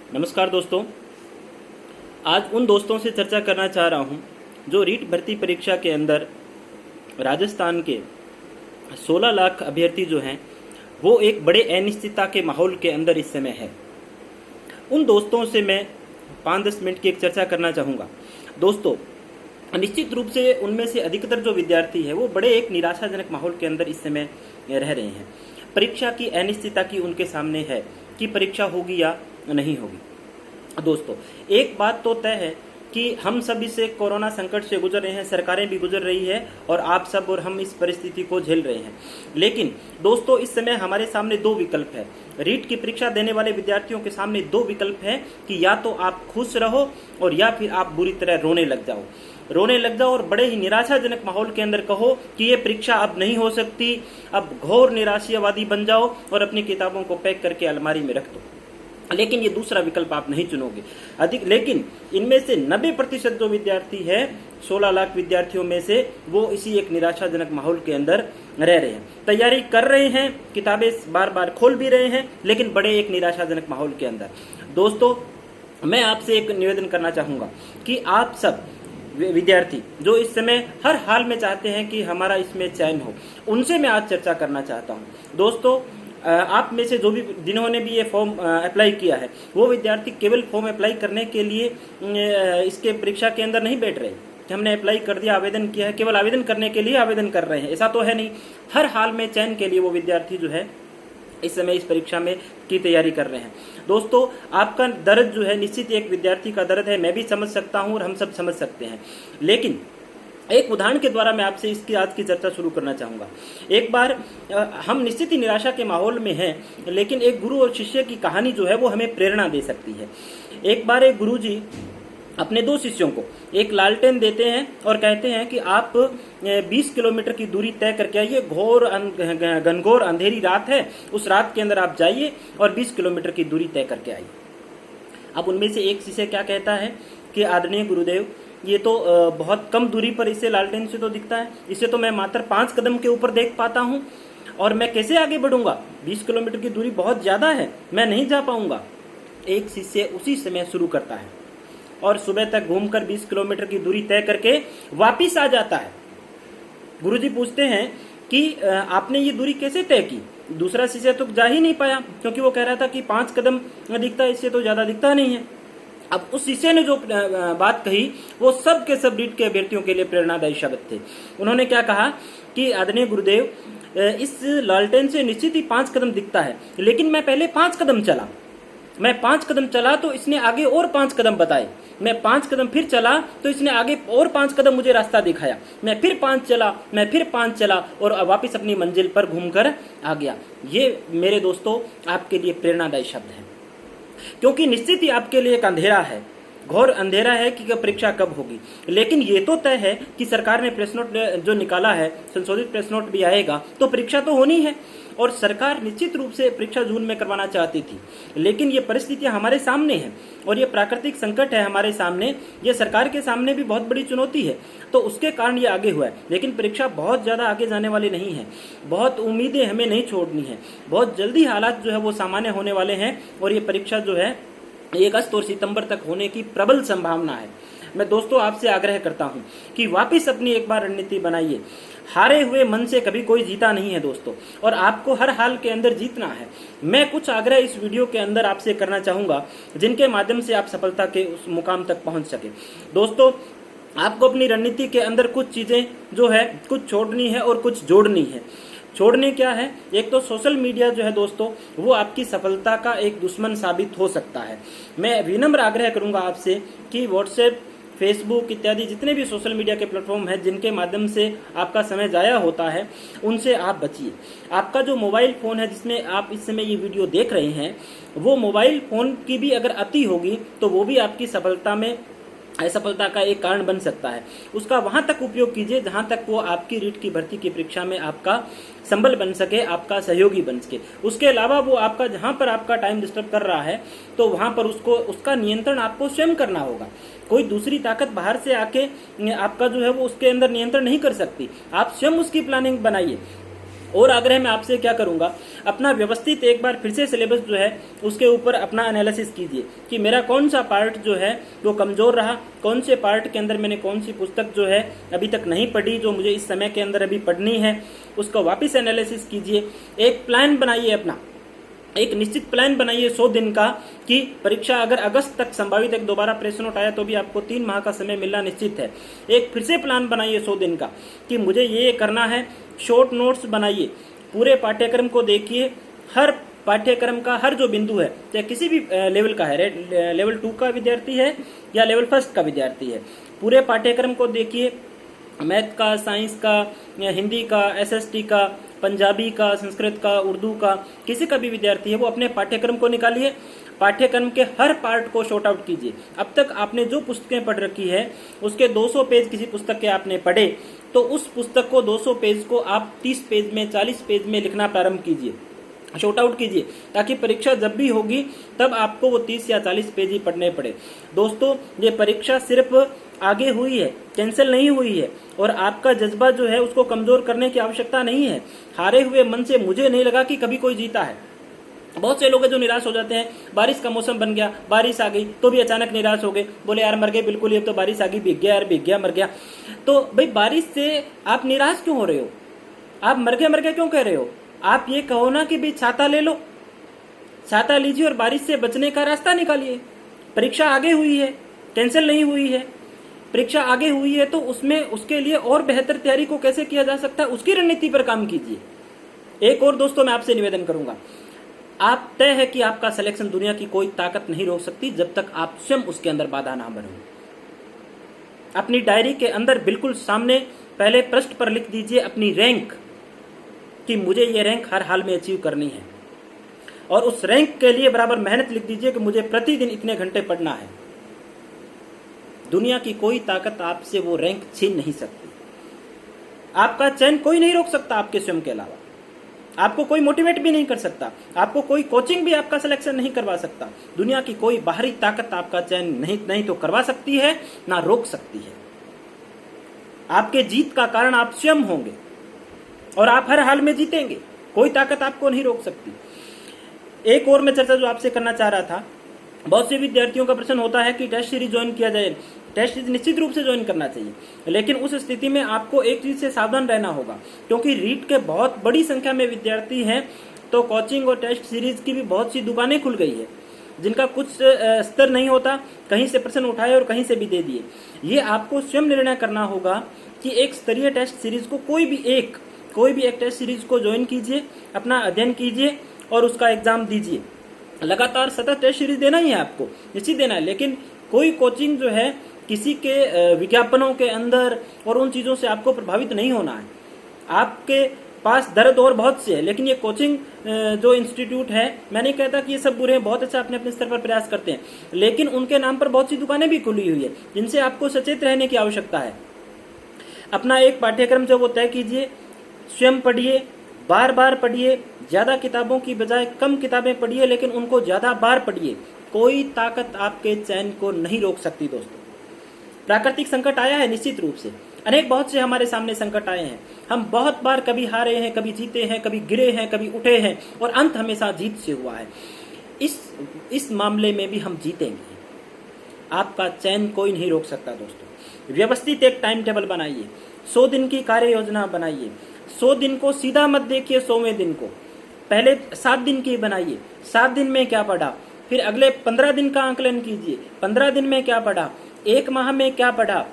नमस्कार दोस्तों। आज उन दोस्तों से चर्चा करना चाह रहा हूं जो रीट भर्ती परीक्षा के अंदर राजस्थान के 16 लाख अभ्यर्थी जो हैं वो एक बड़े अनिश्चितता के माहौल के अंदर इस समय है। उन दोस्तों से मैं 5-10 मिनट की एक चर्चा करना चाहूँगा। दोस्तों, निश्चित रूप से उनमें से अधिकतर जो विद्यार्थी है वो बड़े एक निराशाजनक माहौल के अंदर इस समय रह रहे हैं। परीक्षा की अनिश्चितता की उनके सामने है कि परीक्षा होगी या नहीं होगी। दोस्तों, एक बात तो तय है कि हम सब इस कोरोना संकट से गुजर रहे हैं, सरकारें भी गुजर रही है और आप सब और हम इस परिस्थिति को झेल रहे हैं। लेकिन दोस्तों, इस समय हमारे सामने दो विकल्प है। रीट की परीक्षा देने वाले विद्यार्थियों के सामने दो विकल्प है कि या तो आप खुश रहो और या फिर आप बुरी तरह रोने लग जाओ और बड़े ही निराशाजनक माहौल के अंदर कहो कि ये परीक्षा अब नहीं हो सकती, अब घोर निराशावादी बन जाओ और अपनी किताबों को पैक करके अलमारी में रख दो। लेकिन ये दूसरा विकल्प आप नहीं चुनोगे। लेकिन इनमें से 90% जो विद्यार्थी है, 16 लाख विद्यार्थियों में से, वो इसी एक निराशाजनक माहौल के अंदर रह रहे हैं। तैयारी कर रहे हैं, किताबें बार बार खोल भी रहे हैं, लेकिन बड़े एक निराशाजनक माहौल के अंदर। दोस्तों, मैं आपसे एक निवेदन करना चाहूँगा कि आप सब विद्यार्थी जो इस समय हर हाल में चाहते हैं कि हमारा इसमें चयन हो, उनसे मैं आज चर्चा करना चाहता हूँ। दोस्तों, आप में से जो भी जिन्होंने भी ये फॉर्म अप्लाई किया है, वो विद्यार्थी केवल फॉर्म अप्लाई करने के लिए इसके परीक्षा के अंदर नहीं बैठ रहे कि हमने अप्लाई कर दिया, आवेदन किया है, केवल आवेदन करने के लिए आवेदन कर रहे हैं, ऐसा तो है नहीं। हर हाल में चयन के लिए वो विद्यार्थी जो है इस समय इस परीक्षा में की तैयारी कर रहे हैं। दोस्तों, आपका दर्द जो है निश्चित एक विद्यार्थी का दर्द है, मैं भी समझ सकता हूँ और हम सब समझ सकते हैं। लेकिन एक उदाहरण के द्वारा मैं आपसे इसकी आज की चर्चा शुरू करना चाहूँगा। एक बार हम निश्चित ही निराशा के माहौल में हैं, लेकिन एक गुरु और शिष्य की कहानी जो है वो हमें प्रेरणा दे सकती है। एक बार एक गुरुजी अपने 2 शिष्यों को एक लालटेन देते हैं और कहते हैं कि आप 20 किलोमीटर की दूरी तय करके आइए, घनघोर अंधेरी रात है, उस रात के अंदर आप जाइए और 20 किलोमीटर की दूरी तय करके आइए। अब उनमें से एक शिष्य क्या कहता है कि आदरणीय गुरुदेव, ये तो बहुत कम दूरी पर इससे लालटेन से तो दिखता है, इससे तो मैं मात्र 5 कदम के ऊपर देख पाता हूँ और मैं कैसे आगे बढ़ूंगा, 20 किलोमीटर की दूरी बहुत ज्यादा है, मैं नहीं जा पाऊंगा। एक शिष्य उसी समय शुरू करता है और सुबह तक घूमकर 20 किलोमीटर की दूरी तय करके वापिस आ जाता है। गुरुजी पूछते हैं कि आपने ये दूरी कैसे तय की। दूसरा शिष्य तो जा ही नहीं पाया क्योंकि वो कह रहा था कि 5 कदम दिखता है, इससे तो ज्यादा दिखता नहीं है। अब उस शिष्य ने जो बात कही वो सब के सब रीट के अभ्यर्थियों के लिए प्रेरणादायी शब्द थे। उन्होंने क्या कहा कि आदरणीय गुरुदेव, इस लालटेन से निश्चित ही 5 कदम दिखता है, लेकिन मैं पहले 5 कदम चला, मैं 5 कदम चला तो इसने आगे और 5 कदम बताए, मैं 5 कदम फिर चला तो इसने आगे और 5 कदम मुझे रास्ता दिखाया, मैं फिर 5 चला, मैं फिर 5 चला और वापिस अपनी मंजिल पर घूमकर आ गया। ये मेरे दोस्तों आपके लिए प्रेरणादायी शब्द है, क्योंकि निश्चित ही आपके लिए एक अंधेरा है, घोर अंधेरा है कि परीक्षा कब होगी। लेकिन ये तो तय है कि सरकार ने प्रेस नोट जो निकाला है, संशोधित प्रेस नोट भी आएगा तो परीक्षा तो होनी है और सरकार निश्चित रूप से परीक्षा जून में करवाना चाहती थी। लेकिन ये परिस्थितियां हमारे सामने हैं और ये प्राकृतिक संकट है हमारे सामने, ये सरकार के सामने भी बहुत बड़ी चुनौती है, तो उसके कारण ये आगे हुआ है। लेकिन परीक्षा बहुत ज़्यादा आगे जाने वाली नहीं है, बहुत उम्मीदें हमें नहीं छोड़नी है, बहुत जल्दी हालात जो है वो सामान्य होने वाले हैं और ये परीक्षा जो है 1 अगस्त और सितंबर तक होने की प्रबल संभावना है। मैं दोस्तों आपसे आग्रह करता हूं कि वापिस अपनी एक बार रणनीति बनाइए। हारे हुए मन से कभी कोई जीता नहीं है दोस्तों, और आपको हर हाल के अंदर जीतना है। मैं कुछ आग्रह इस वीडियो के अंदर आपसे करना चाहूंगा जिनके माध्यम से आप सफलता के उस मुकाम तक पहुंच सके। दोस्तों, आपको अपनी रणनीति के अंदर कुछ चीजें जो है कुछ छोड़नी है और कुछ जोड़नी है। छोड़ने क्या है, एक तो सोशल मीडिया जो है दोस्तों वो आपकी सफलता का एक दुश्मन साबित हो सकता है। मैं विनम्र आग्रह करूंगा आपसे कि व्हाट्सएप, फेसबुक इत्यादि जितने भी सोशल मीडिया के प्लेटफॉर्म हैं जिनके माध्यम से आपका समय जाया होता है, उनसे आप बचिए। आपका जो मोबाइल फ़ोन है जिसमें आप इस समय ये वीडियो देख रहे हैं, वो मोबाइल फ़ोन की भी अगर अति होगी तो वो भी आपकी असफलता का एक कारण बन सकता है। उसका वहां तक उपयोग कीजिए जहां तक वो आपकी रीट की भर्ती की परीक्षा में आपका संबल बन सके, आपका सहयोगी बन सके। उसके अलावा वो आपका जहां पर आपका टाइम डिस्टर्ब कर रहा है तो वहां पर उसका नियंत्रण आपको स्वयं करना होगा। कोई दूसरी ताकत बाहर से आके आपका जो है वो उसके अंदर नियंत्रण नहीं कर सकती। आप स्वयं उसकी प्लानिंग बनाइए। और आग्रह मैं आपसे क्या करूंगा, अपना व्यवस्थित एक बार फिर से सिलेबस जो है उसके ऊपर अपना एनालिसिस कीजिए कि मेरा कौन सा पार्ट जो है वो कमजोर रहा, कौन से पार्ट के अंदर मैंने कौन सी पुस्तक जो है अभी तक नहीं पढ़ी जो मुझे इस समय के अंदर अभी पढ़नी है, उसका वापस एनालिसिस कीजिए। एक प्लान बनाइए, अपना एक निश्चित प्लान बनाइए 100 दिन का कि परीक्षा अगर अगस्त तक संभावित एक दोबारा प्रेस नोट आया तो भी आपको 3 माह का समय मिलना निश्चित है। एक फिर से प्लान बनाइए 100 दिन का कि मुझे ये करना है। शॉर्ट नोट्स बनाइए, पूरे पाठ्यक्रम को देखिए, हर पाठ्यक्रम का हर जो बिंदु है, चाहे किसी भी लेवल का है, लेवल 2 का विद्यार्थी है या लेवल 1 का विद्यार्थी है, पूरे पाठ्यक्रम को देखिए। मैथ का, साइंस का, हिंदी का, एसएसटी का, पंजाबी का, संस्कृत का, उर्दू का, किसी का भी विद्यार्थी है वो अपने पाठ्यक्रम को निकालिए, पाठ्यक्रम के हर पार्ट को शॉर्ट आउट कीजिए। अब तक आपने जो पुस्तकें पढ़ रखी है उसके 200 पेज किसी पुस्तक के आपने पढ़े तो उस पुस्तक को 200 पेज को आप 30 पेज में, 40 पेज में लिखना प्रारंभ कीजिए, शॉर्ट आउट कीजिए, ताकि परीक्षा जब भी होगी तब आपको वो 30 या 40 पेज ही पढ़ने पड़े। दोस्तों, ये परीक्षा सिर्फ आगे हुई है, कैंसिल नहीं हुई है, और आपका जज्बा जो है उसको कमजोर करने की आवश्यकता नहीं है। हारे हुए मन से मुझे नहीं लगा कि कभी कोई जीता है। बहुत से लोग हैं जो निराश हो जाते हैं, बारिश का मौसम बन गया, बारिश आ गई तो भी अचानक निराश हो गए, बोले यार मर गए, बिल्कुल ये तो बारिश आ गई, भीग गया यार, भीग गया, मर गया। तो भाई बारिश से आप निराश क्यों हो रहे हो? आप मर गया क्यों कह रहे हो? आप ये कहो ना कि भाई छाता ले लो, छाता लीजिए और बारिश से बचने का रास्ता निकालिए। परीक्षा आगे हुई है, कैंसिल नहीं हुई है, परीक्षा आगे हुई है तो उसमें उसके लिए और बेहतर तैयारी को कैसे किया जा सकता है उसकी रणनीति पर काम कीजिए। एक और दोस्तों मैं आपसे निवेदन करूंगा, आप तय है कि आपका सिलेक्शन दुनिया की कोई ताकत नहीं रोक सकती जब तक आप स्वयं उसके अंदर बाधा ना बनो। अपनी डायरी के अंदर बिल्कुल सामने पहले पृष्ठ पर लिख दीजिए अपनी रैंक, कि मुझे ये रैंक हर हाल में अचीव करनी है, और उस रैंक के लिए बराबर मेहनत लिख दीजिए कि मुझे प्रतिदिन इतने घंटे पढ़ना है। दुनिया की कोई ताकत आपसे वो रैंक छीन नहीं सकती। आपका चयन कोई नहीं रोक सकता आपके स्वयं के अलावा, आपको कोई मोटिवेट भी नहीं कर सकता, आपको कोई कोचिंग भी आपका सिलेक्शन नहीं करवा सकता। दुनिया की कोई बाहरी ताकत आपका चयन नहीं तो करवा सकती है, ना रोक सकती है। आपके जीत का कारण आप स्वयं होंगे और आप हर हाल में जीतेंगे, कोई ताकत आपको नहीं रोक सकती। एक और मैं चर्चा जो आपसे करना चाह रहा था, बहुत से विद्यार्थियों का प्रश्न होता है कि टेस्ट सीरीज ज्वाइन किया जाए। टेस्ट सीरीज निश्चित रूप से ज्वाइन करना चाहिए, लेकिन उस स्थिति में आपको एक चीज से सावधान रहना होगा, क्योंकि रीट के बहुत बड़ी संख्या में विद्यार्थी हैं, तो कोचिंग और टेस्ट सीरीज की भी बहुत सी दुकानें खुल गई है, जिनका कुछ स्तर नहीं होता, कहीं से प्रश्न उठाए और कहीं से भी दे दिए। ये आपको स्वयं निर्णय करना होगा कि एक स्तरीय टेस्ट सीरीज को कोई भी एक टेस्ट सीरीज को ज्वाइन कीजिए, अपना अध्ययन कीजिए और उसका एग्जाम दीजिए। लगातार सतत टेस्ट सीरीज देना ही है आपको, निश्चित देना है, लेकिन कोई कोचिंग जो है किसी के विज्ञापनों के अंदर और उन चीजों से आपको प्रभावित नहीं होना है। आपके पास दर्द और बहुत से है, लेकिन ये कोचिंग जो इंस्टीट्यूट है, मैं नहीं कहता कि ये सब बुरे हैं, बहुत अच्छा अपने अपने स्तर पर प्रयास करते हैं, लेकिन उनके नाम पर बहुत सी दुकानें भी खुली हुई है जिनसे आपको सचेत रहने की आवश्यकता है। अपना एक पाठ्यक्रम जो वो तय कीजिए, स्वयं पढ़िए, बार बार पढ़िए, ज्यादा किताबों की बजाय कम किताबें पढ़िए, लेकिन उनको ज्यादा बार पढ़िए। कोई ताकत आपके चयन को नहीं रोक सकती। दोस्तों, प्राकृतिक संकट आया है, निश्चित रूप से बहुत से हमारे सामने संकट आए हैं। हम बहुत बार कभी हारे हैं, कभी जीते हैं, कभी गिरे हैं, कभी उठे हैं, और अंत हमेशा जीत से हुआ है। इस मामले में भी हम जीतेंगे। आपका चयन कोई नहीं रोक सकता। दोस्तों, व्यवस्थित एक टाइम टेबल बनाइए, 100 दिन की कार्य योजना बनाइए। 100 दिन को सीधा मत देखिए, 100वें दिन को पहले 7 दिन की बनाइए। 7 दिन में क्या पढ़ा, फिर अगले 15 दिन का आंकलन कीजिए, 15 दिन में क्या पढ़ा, 1 माह में क्या पढ़ा।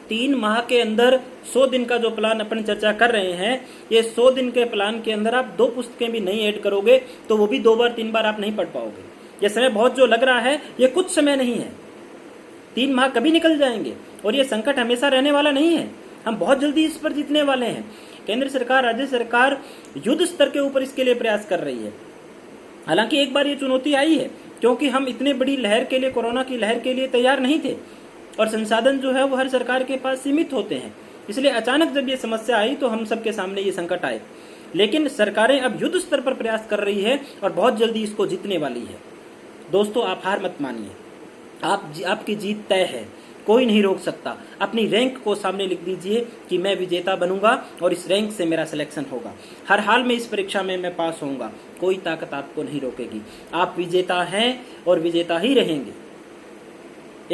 3 माह के अंदर 100 दिन का जो प्लान अपन चर्चा कर रहे हैं, ये 100 दिन के प्लान के अंदर आप 2 पुस्तकें भी नहीं ऐड करोगे तो वो भी 2 बार 3 बार आप नहीं पढ़ पाओगे। ये समय बहुत जो लग रहा है, ये कुछ समय नहीं है। 3 माह कभी निकल जाएंगे और ये संकट हमेशा रहने वाला नहीं है। हम बहुत जल्दी इस पर जीतने वाले हैं। केंद्र सरकार, राज्य सरकार युद्ध स्तर के ऊपर इसके लिए प्रयास कर रही है। हालांकि एक बार ये चुनौती आई है, क्योंकि हम इतने बड़ी लहर के लिए, कोरोना की लहर के लिए तैयार नहीं थे, और संसाधन जो है वो हर सरकार के पास सीमित होते हैं। इसलिए अचानक जब ये समस्या आई तो हम सबके सामने ये संकट आए, लेकिन सरकारें अब युद्ध स्तर पर प्रयास कर रही है और बहुत जल्दी इसको जीतने वाली है। दोस्तों, आप हार मत मानिए, आपकी जीत तय है। कोई नहीं रोक सकता। अपनी रैंक को सामने लिख दीजिए कि मैं विजेता बनूंगा और इस रैंक से मेरा सिलेक्शन होगा। हर हाल में इस परीक्षा में मैं पास होऊंगा। कोई ताकत आपको नहीं रोकेगी। आप विजेता हैं और विजेता ही रहेंगे।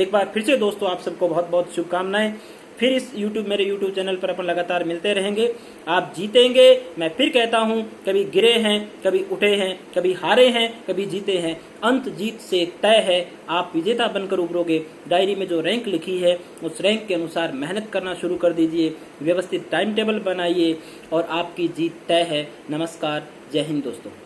एक बार फिर से दोस्तों आप सबको बहुत बहुत शुभकामनाएं। फिर इस मेरे YouTube चैनल पर अपन लगातार मिलते रहेंगे। आप जीतेंगे। मैं फिर कहता हूं, कभी गिरे हैं, कभी उठे हैं, कभी हारे हैं, कभी जीते हैं, अंत जीत से तय है। आप विजेता बनकर उभरोगे। डायरी में जो रैंक लिखी है उस रैंक के अनुसार मेहनत करना शुरू कर दीजिए। व्यवस्थित टाइम टेबल बनाइए और आपकी जीत तय है। नमस्कार, जय हिंद दोस्तों।